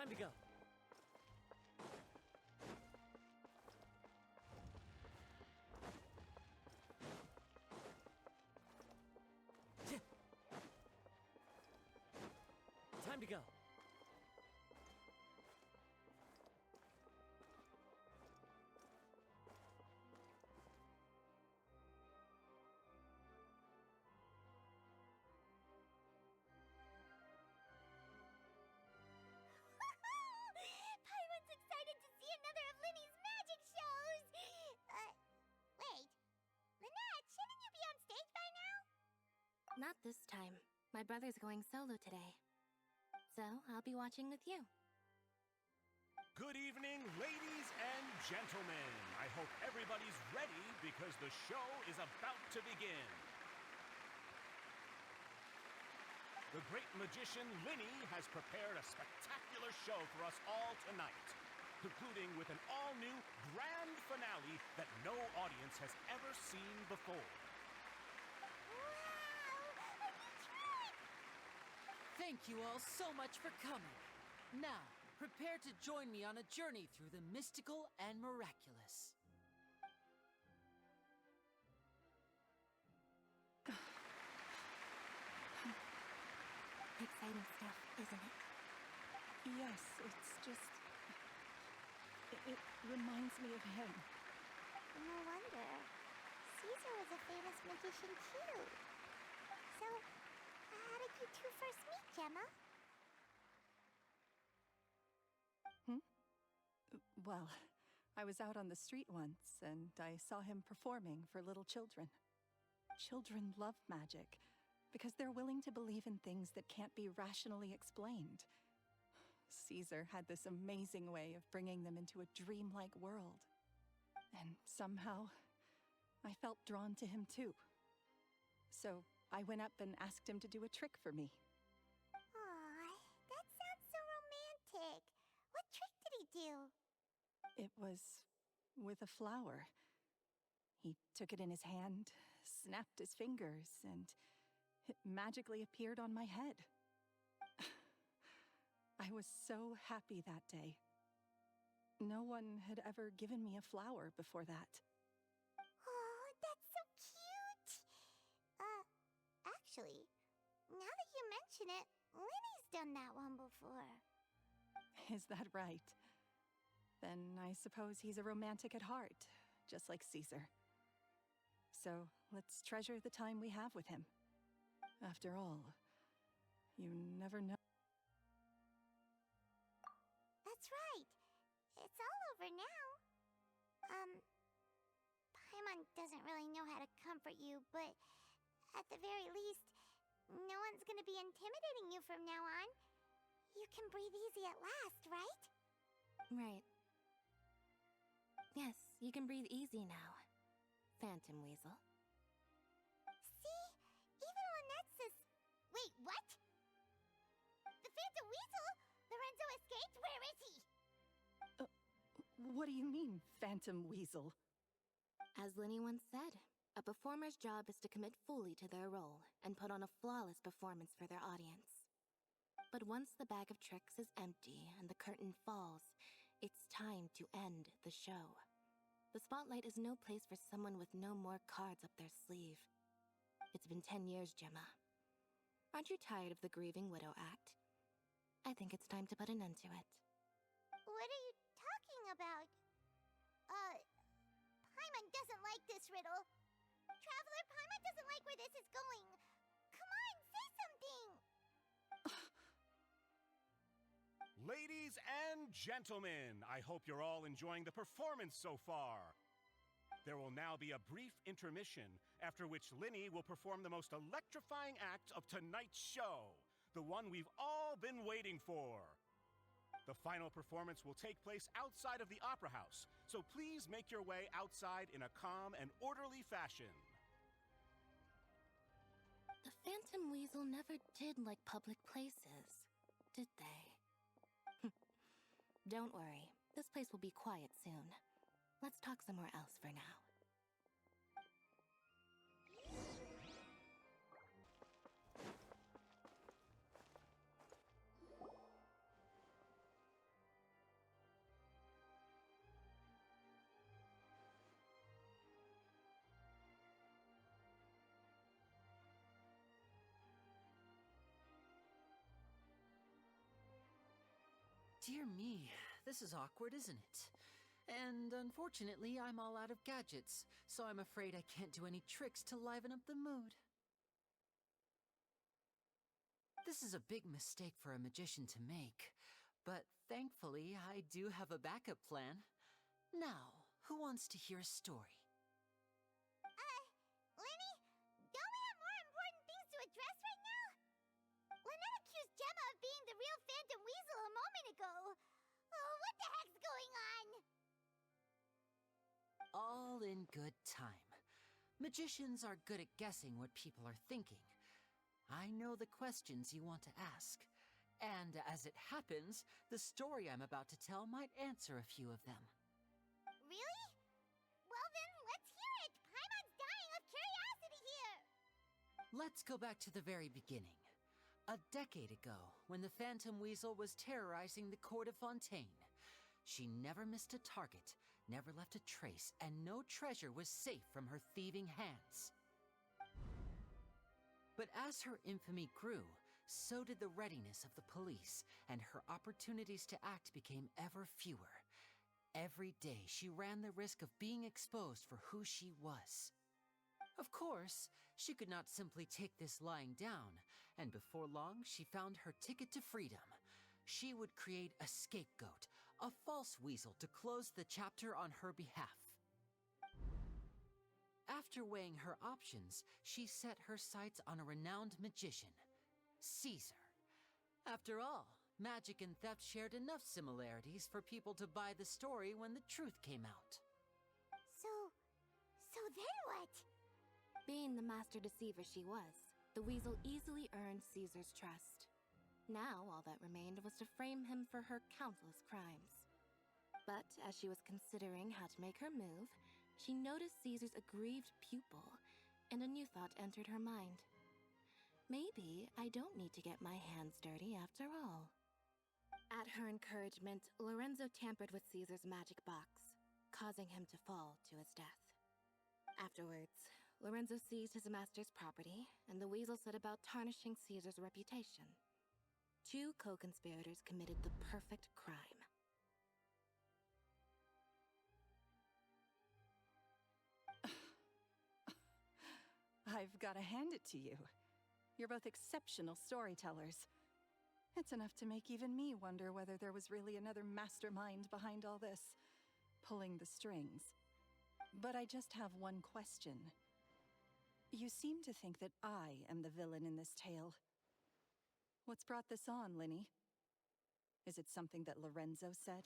Time to go. Time to go. Paimon's excited to see another of Lyney's magic shows! Wait. Lynette, shouldn't you be on stage by now? Not this time. My brother's going solo today. So, I'll be watching with you. Good evening, ladies and gentlemen. I hope everybody's ready because the show is about to begin. The great magician Lyney has prepared a spectacular show for us all tonight, concluding with an all-new grand finale that no audience has ever seen before. Thank you all so much for coming. Now, prepare to join me on a journey through the mystical and miraculous. Exciting stuff, isn't it? Yes, it's just... It reminds me of him. No wonder. Caesar was a famous magician too. So, how did you two first meet, Gemma? Well, I was out on the street once, and I saw him performing for little children. Children love magic, because they're willing to believe in things that can't be rationally explained. Caesar had this amazing way of bringing them into a dreamlike world. And somehow, I felt drawn to him too. So I went up and asked him to do a trick for me. Aw, that sounds so romantic. What trick did he do? It was with a flower. He took it in his hand, snapped his fingers, and it magically appeared on my head. I was so happy that day. No one had ever given me a flower before that. Oh, that's so cute! Actually, now that you mention it, Lyney's done that one before. Is that right? Then I suppose he's a romantic at heart, just like Caesar. So let's treasure the time we have with him. After all, you never know. That's right. It's all over now. Paimon doesn't really know how to comfort you, but at the very least, no one's gonna be intimidating you from now on. You can breathe easy at last, right? Right. Yes, you can breathe easy now, Phantom Weasel. See? Even Lynette says... Wait, what? The Phantom Weasel? Lorenzo escaped? Where is he? What do you mean, Phantom Weasel? As Lyney once said, a performer's job is to commit fully to their role and put on a flawless performance for their audience. But once the bag of tricks is empty and the curtain falls, it's time to end the show. The spotlight is no place for someone with no more cards up their sleeve. It's been 10 years, Gemma. Aren't you tired of the grieving widow act? I think it's time to put an end to it. What are you talking about? Paimon doesn't like this riddle. Traveler, Paimon doesn't like where this is going. Come on, say something! Ladies and gentlemen, I hope you're all enjoying the performance so far. There will now be a brief intermission, after which Lyney will perform the most electrifying act of tonight's show, the one we've all been waiting for. The final performance will take place outside of the Opera House, so please make your way outside in a calm and orderly fashion. The Phantom Weasel never did like public places, did they? Don't worry, this place will be quiet soon. Let's talk somewhere else for now. Dear me, this is awkward, isn't it? And unfortunately, I'm all out of gadgets, so I'm afraid I can't do any tricks to liven up the mood. This is a big mistake for a magician to make, but thankfully, I do have a backup plan. Now, who wants to hear a story? Lyney, don't we have more important things to address right now? Lynette accused Gemma of being the real Phantom Weasel a moment ago. Oh, what the heck's going on? All in good time. Magicians are good at guessing what people are thinking. I know the questions you want to ask. And as it happens, the story I'm about to tell might answer a few of them. Really? Well then, let's hear it! Paimon's dying of curiosity here! Let's go back to the very beginning. A decade ago, when the Phantom Weasel was terrorizing the court of Fontaine. She never missed a target, never left a trace, and no treasure was safe from her thieving hands. But as her infamy grew, so did the readiness of the police, and her opportunities to act became ever fewer. Every day she ran the risk of being exposed for who she was. Of course, she could not simply take this lying down, and before long she found her ticket to freedom. She would create a scapegoat, a false weasel to close the chapter on her behalf. After weighing her options, she set her sights on a renowned magician, Caesar. After all, magic and theft shared enough similarities for people to buy the story when the truth came out. So then what? Being the master deceiver she was, the weasel easily earned Caesar's trust. Now all that remained was to frame him for her countless crimes. But as she was considering how to make her move, she noticed Caesar's aggrieved pupil, and a new thought entered her mind. Maybe I don't need to get my hands dirty after all. At her encouragement, Lorenzo tampered with Caesar's magic box, causing him to fall to his death. Afterwards, Lorenzo seized his master's property, and the weasel set about tarnishing Caesar's reputation. Two co-conspirators committed the perfect crime. I've got to hand it to you. You're both exceptional storytellers. It's enough to make even me wonder whether there was really another mastermind behind all this, pulling the strings. But I just have one question. You seem to think that I am the villain in this tale. What's brought this on, Lyney? Is it something that Lorenzo said?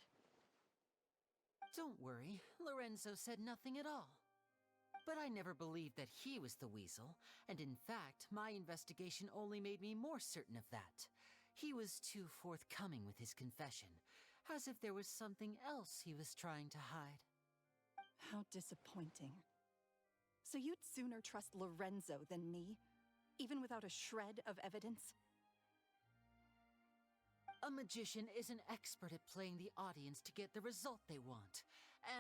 Don't worry, Lorenzo said nothing at all. But I never believed that he was the weasel, and in fact, my investigation only made me more certain of that. He was too forthcoming with his confession, as if there was something else he was trying to hide. How disappointing. So you'd sooner trust Lorenzo than me, even without a shred of evidence? A magician is an expert at playing the audience to get the result they want.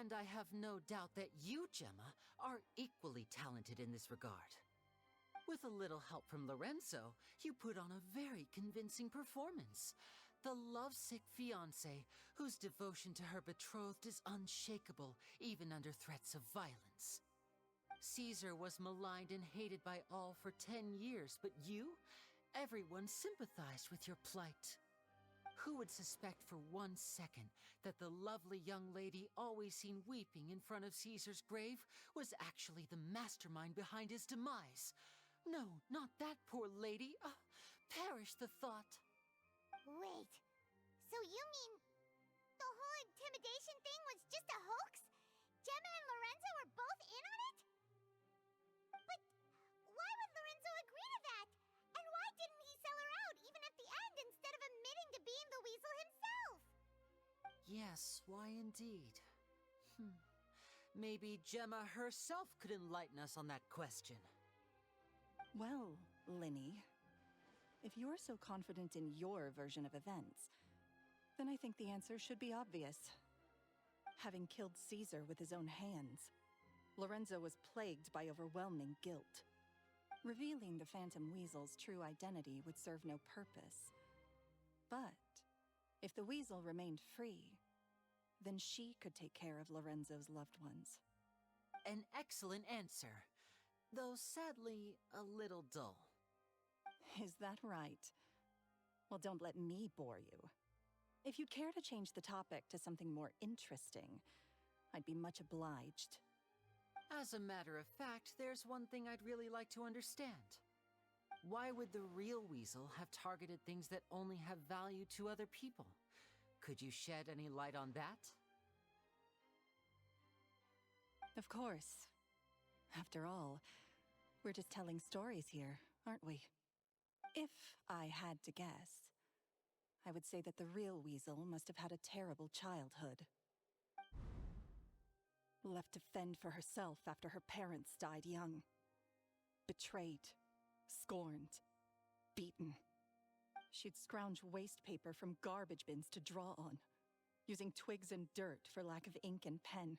And I have no doubt that you, Gemma, are equally talented in this regard. With a little help from Lorenzo, you put on a very convincing performance. The lovesick fiancé, whose devotion to her betrothed is unshakable, even under threats of violence. Caesar was maligned and hated by all for 10 years, but you? Everyone sympathized with your plight. Who would suspect for 1 second that the lovely young lady always seen weeping in front of Caesar's grave was actually the mastermind behind his demise? No, not that poor lady. Perish the thought. Wait, so you mean the whole intimidation thing was just a hoax? Gemma and Lorenzo were both in on it? But why would Lorenzo agree to that? And why didn't he sell her out even at the end instead of admitting to being the weasel himself? Yes, why indeed? Maybe Gemma herself could enlighten us on that question. Well, Lyney, if you're so confident in your version of events, then I think the answer should be obvious. Having killed Caesar with his own hands, Lorenzo was plagued by overwhelming guilt. Revealing the Phantom Weasel's true identity would serve no purpose. But If the weasel remained free, then she could take care of Lorenzo's loved ones. An excellent answer, though sadly a little dull. Is that right? Well, don't let me bore you. If you'd care to change the topic to something more interesting, I'd be much obliged. As a matter of fact, there's one thing I'd really like to understand. Why would the real weasel have targeted things that only have value to other people? Could you shed any light on that? Of course. After all, we're just telling stories here, aren't we? If I had to guess, I would say that the real weasel must have had a terrible childhood. Left to fend for herself after her parents died young. Betrayed, scorned, beaten. She'd scrounge waste paper from garbage bins to draw on, using twigs and dirt for lack of ink and pen.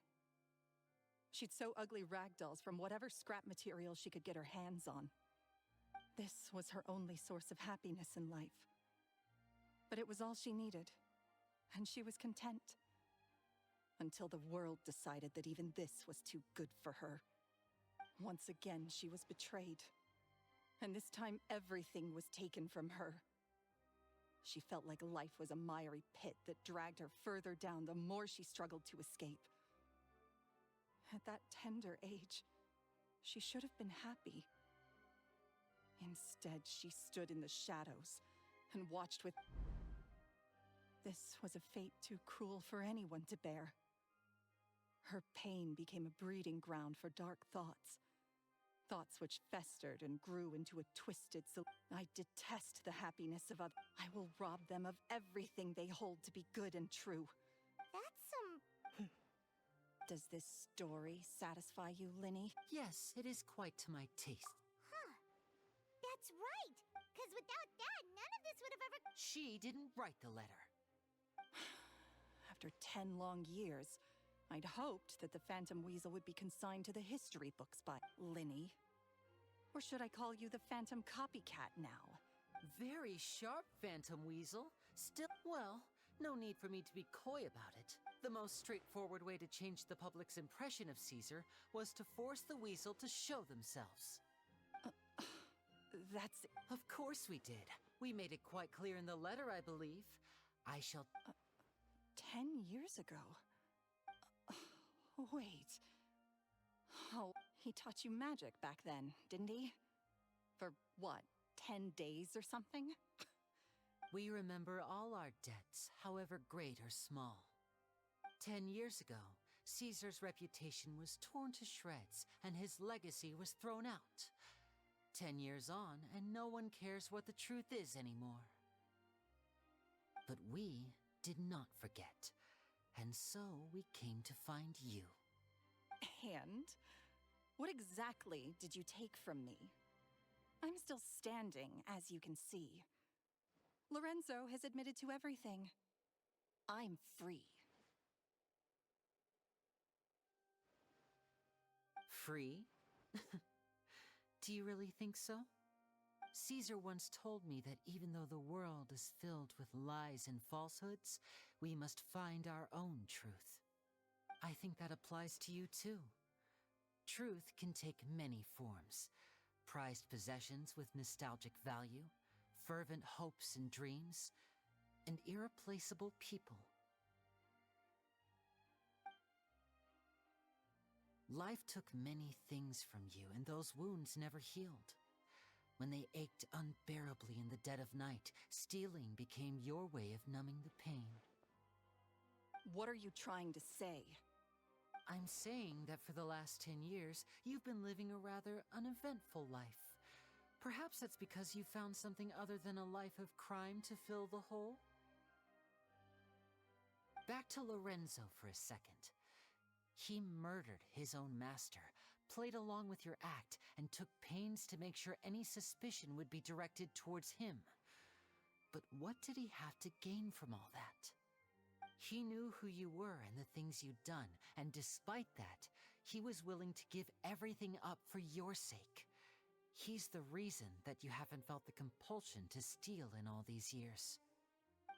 She'd sew ugly rag dolls from whatever scrap material she could get her hands on. This was her only source of happiness in life. But it was all she needed, and she was content. Until the world decided that even this was too good for her. Once again, she was betrayed. And this time, everything was taken from her. She felt like life was a miry pit that dragged her further down the more she struggled to escape. At that tender age, she should have been happy. Instead, she stood in the shadows and watched with... This was a fate too cruel for anyone to bear. Her pain became a breeding ground for dark thoughts. Thoughts which festered and grew into a twisted... I detest the happiness of others. I will rob them of everything they hold to be good and true. That's some... Does this story satisfy you, Lyney? Yes, it is quite to my taste. Huh. That's right! Because without that, none of this would have ever... She didn't write the letter. After 10 long years, I'd hoped that the Phantom Weasel would be consigned to the history books by Lyney. Or should I call you the Phantom Copycat now? Very sharp, Phantom Weasel. Still, well, no need for me to be coy about it. The most straightforward way to change the public's impression of Caesar was to force the weasel to show themselves. That's... Of course we did. We made it quite clear in the letter, I believe. I shall... 10 years ago? Wait. Oh, he taught you magic back then, didn't he? For what, 10 days or something? We remember all our debts, however great or small. 10 years ago, Caesar's reputation was torn to shreds, and his legacy was thrown out. 10 years on, and no one cares what the truth is anymore. But we did not forget, and so we came to find you. And? What exactly did you take from me? I'm still standing, as you can see. Lorenzo has admitted to everything. I'm free. Free? Do you really think so? Caesar once told me that even though the world is filled with lies and falsehoods, we must find our own truth. I think that applies to you too. Truth can take many forms. Prized possessions with nostalgic value, fervent hopes and dreams, and irreplaceable people. Life took many things from you, and those wounds never healed. When they ached unbearably in the dead of night, stealing became your way of numbing the pain. What are you trying to say? I'm saying that for the last 10 years, you've been living a rather uneventful life. Perhaps that's because you found something other than a life of crime to fill the hole? Back to Lorenzo for a second. He murdered his own master, played along with your act, and took pains to make sure any suspicion would be directed towards him. But what did he have to gain from all that? He knew who you were and the things you'd done, and despite that, he was willing to give everything up for your sake. He's the reason that you haven't felt the compulsion to steal in all these years.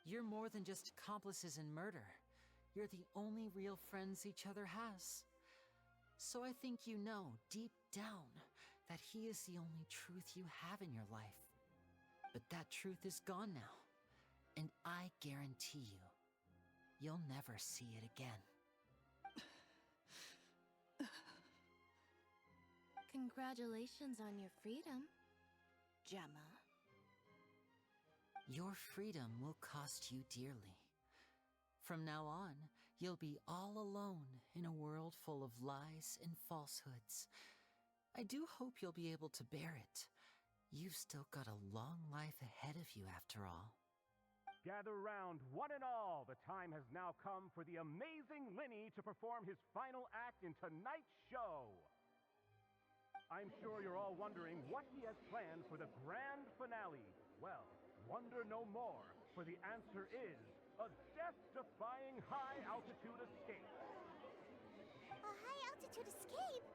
You're more than just accomplices in murder. You're the only real friends each other has. So I think you know, deep down, that he is the only truth you have in your life. But that truth is gone now. And I guarantee you, you'll never see it again. Congratulations on your freedom, Gemma. Your freedom will cost you dearly. From now on, you'll be all alone in a world full of lies and falsehoods. I do hope you'll be able to bear it. You've still got a long life ahead of you after all. Gather round, one and all. The time has now come for the amazing Lyney to perform his final act in tonight's show. I'm sure you're all wondering what he has planned for the grand finale. Well, wonder no more, for the answer is a death-defying high-altitude escape. A high-altitude escape?